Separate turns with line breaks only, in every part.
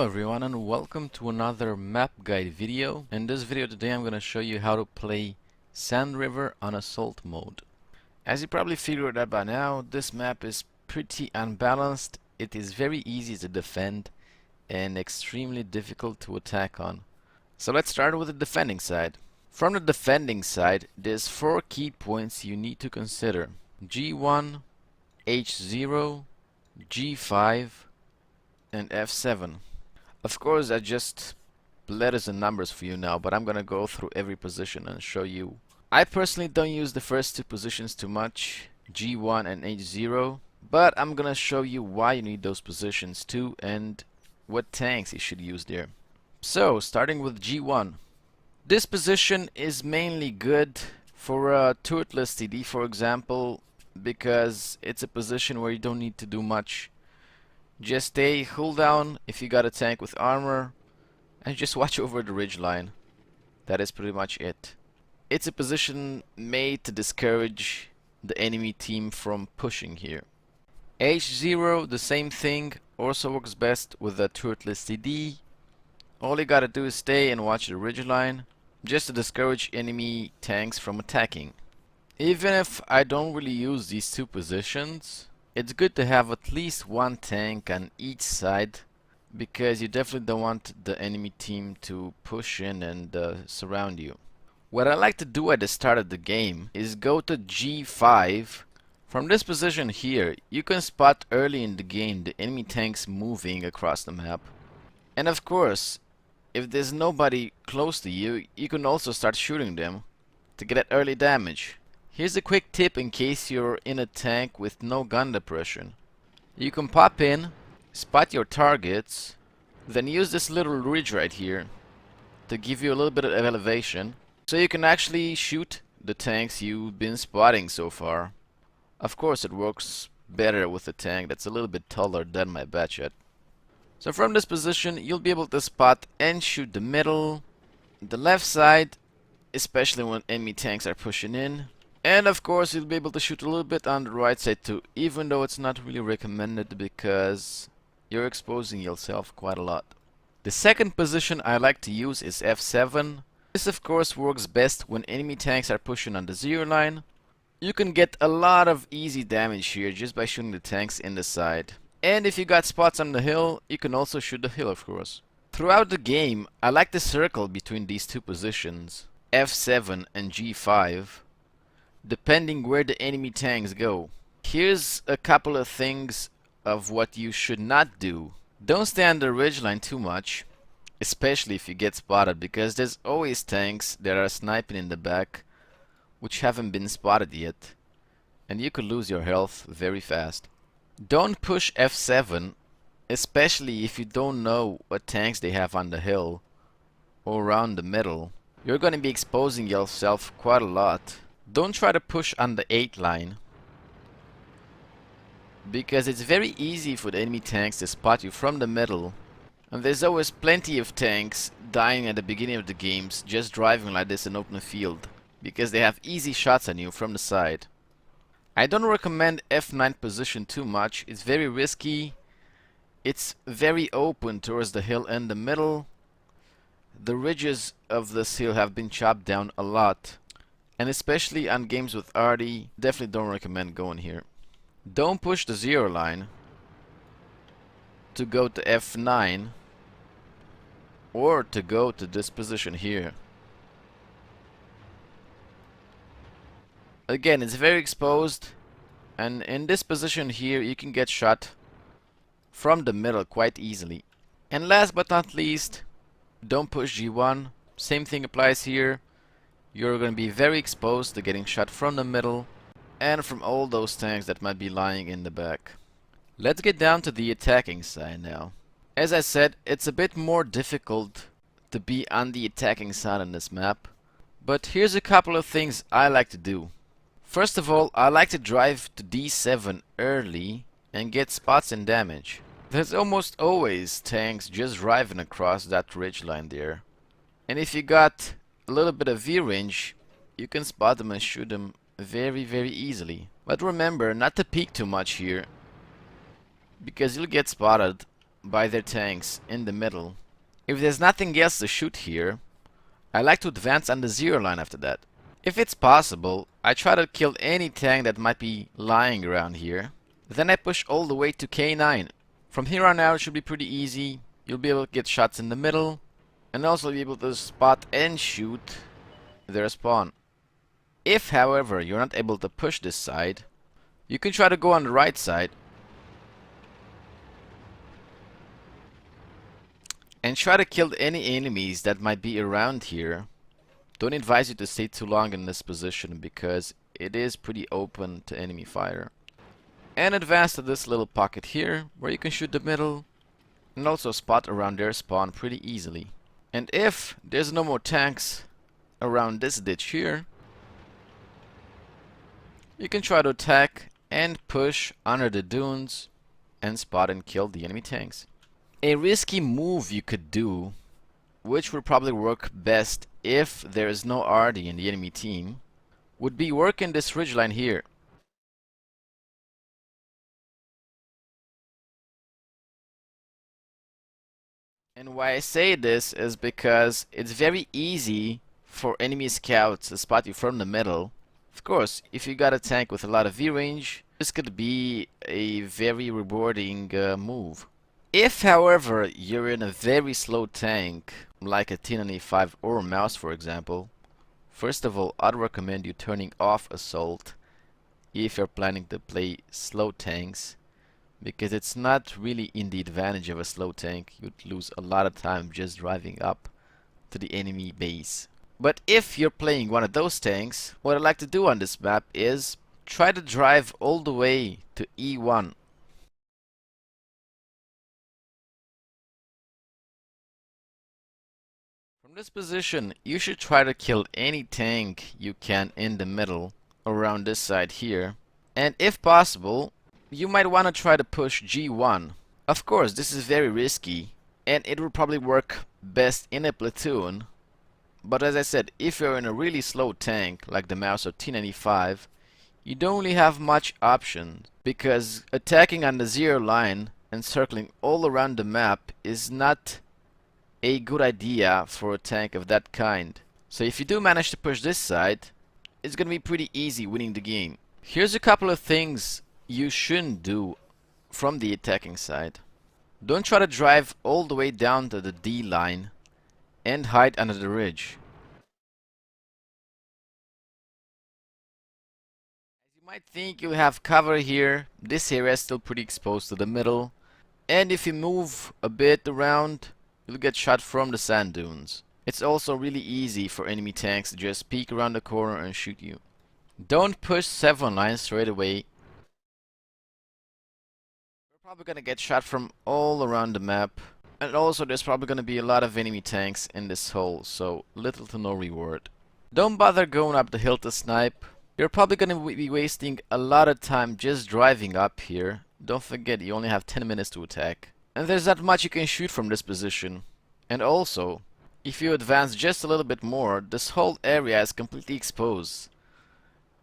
everyone and welcome to another map guide video. In this video today I'm going to show you how to play Sand River on Assault mode. As you probably figured out by now, this map is pretty unbalanced. It is very easy to defend and extremely difficult to attack on. So let's start with the defending side. From the defending side, there's 4 key points you need to consider: G1, H0, G5 and F7. Of course, I just letters and numbers for you now, but I'm gonna go through every position and show you. I personally don't use the first 2 positions too much, G1 and H0, but I'm gonna show you why you need those positions too and what tanks you should use there. So, starting with G1. This position is mainly good for a turretless TD, for example, because it's a position where you don't need to do much. Just stay, hold down if you got a tank with armor, and just watch over the ridge line. That is pretty much it. It's a position made to discourage the enemy team from pushing here. H0, the same thing, also works best with a turretless TD. All you gotta do is stay and watch the ridge line, just to discourage enemy tanks from attacking. Even if I don't really use these 2 positions, it's good to have at least 1 tank on each side, because you definitely don't want the enemy team to push in and surround you. What I like to do at the start of the game is go to G5. From this position here, you can spot early in the game the enemy tanks moving across the map. And of course, if there's nobody close to you, you can also start shooting them to get that early damage. Here's a quick tip in case you're in a tank with no gun depression. You can pop in, spot your targets, then use this little ridge right here to give you a little bit of elevation, so you can actually shoot the tanks you've been spotting so far. Of course, it works better with a tank that's a little bit taller than my Batchet. So from this position, you'll be able to spot and shoot the middle, the left side, especially when enemy tanks are pushing in. And of course, you'll be able to shoot a little bit on the right side too, even though it's not really recommended because you're exposing yourself quite a lot. The second position I like to use is F7. This of course works best when enemy tanks are pushing on the 0 line. You can get a lot of easy damage here just by shooting the tanks in the side. And if you got spots on the hill, you can also shoot the hill, of course. Throughout the game, I like to circle between these 2 positions, F7 and G5, depending where the enemy tanks go. Here's a couple of things of what you should not do. Don't stay on the ridgeline too much, especially if you get spotted, because there's always tanks that are sniping in the back which haven't been spotted yet, and you could lose your health very fast. Don't push F7, especially if you don't know what tanks they have on the hill or around the middle. You're going to be exposing yourself quite a lot. Don't try to push on the 8 line, because it's very easy for the enemy tanks to spot you from the middle, and there's always plenty of tanks dying at the beginning of the games just driving like this in open field, because they have easy shots on you from the side. I don't recommend F9 position too much. It's very risky. It's very open towards the hill and the middle. The ridges of this hill have been chopped down a lot, and especially on games with Arty, definitely don't recommend going here. Don't push the 0 line to go to F9 or to go to this position here. Again, it's very exposed, and in this position here you can get shot from the middle quite easily. And last but not least, don't push G1. Same thing applies here. You're going to be very exposed to getting shot from the middle and from all those tanks that might be lying in the back. Let's get down to the attacking side now. As I said, it's a bit more difficult to be on the attacking side on this map, but here's a couple of things I like to do. First of all, I like to drive to D7 early and get spots and damage. There's almost always tanks just driving across that ridge line there. And if you got a little bit of V range, you can spot them and shoot them very easily. But remember not to peek too much here, because you'll get spotted by their tanks in the middle. If there's nothing else to shoot here, I like to advance on the zero line after that. If it's possible, I try to kill any tank that might be lying around here. Then I push all the way to K9. From here on out it should be pretty easy. You'll be able to get shots in the middle and also be able to spot and shoot their spawn. If, however, you're not able to push this side, you can try to go on the right side and try to kill any enemies that might be around here. Don't advise you to stay too long in this position because it is pretty open to enemy fire. And advance to this little pocket here where you can shoot the middle and also spot around their spawn pretty easily. And if there's no more tanks around this ditch here, you can try to attack and push under the dunes and spot and kill the enemy tanks. A risky move you could do, which would probably work best if there is no RD in the enemy team, would be working this ridgeline here. And why I say this is because it's very easy for enemy scouts to spot you from the middle. Of course, if you got a tank with a lot of V-range, this could be a very rewarding move. If, however, you're in a very slow tank, like a T95 or a Mouse for example, first of all, I'd recommend you turning off Assault if you're planning to play slow tanks, because it's not really in the advantage of a slow tank. You'd lose a lot of time just driving up to the enemy base. But if you're playing one of those tanks, what I like to do on this map is try to drive all the way to E1. From this position, you should try to kill any tank you can in the middle around this side here. And if possible, you might want to try to push G1. Of course, this is very risky and it will probably work best in a platoon. But as I said, if you're in a really slow tank like the Mouse or T95, you don't really have much option, because attacking on the zero line and circling all around the map is not a good idea for a tank of that kind. So if you do manage to push this side, it's gonna be pretty easy winning the game. Here's a couple of things you shouldn't do from the attacking side. Don't try to drive all the way down to the D line and hide under the ridge. As you might think you'll have cover here, this area is still pretty exposed to the middle, and if you move a bit around, you'll get shot from the sand dunes. It's also really easy for enemy tanks to just peek around the corner and shoot you. Don't push 7 lines straight away. You're probably gonna get shot from all around the map. And also there's probably gonna be a lot of enemy tanks in this hole, so little to no reward. Don't bother going up the hill to snipe. You're probably gonna be wasting a lot of time just driving up here. Don't forget you only have 10 minutes to attack. And there's not much you can shoot from this position. And also, if you advance just a little bit more, this whole area is completely exposed.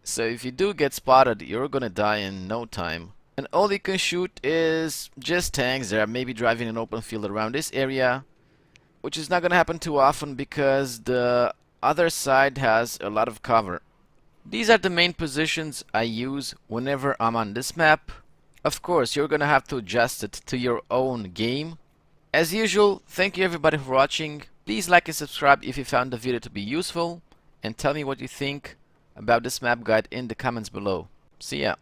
So if you do get spotted, you're gonna die in no time. And all you can shoot is just tanks that are maybe driving an open field around this area, which is not gonna happen too often because the other side has a lot of cover. These are the main positions I use whenever I'm on this map. Of course, you're gonna have to adjust it to your own game. As usual, thank you everybody for watching. Please like and subscribe if you found the video to be useful, and tell me what you think about this map guide in the comments below. See ya!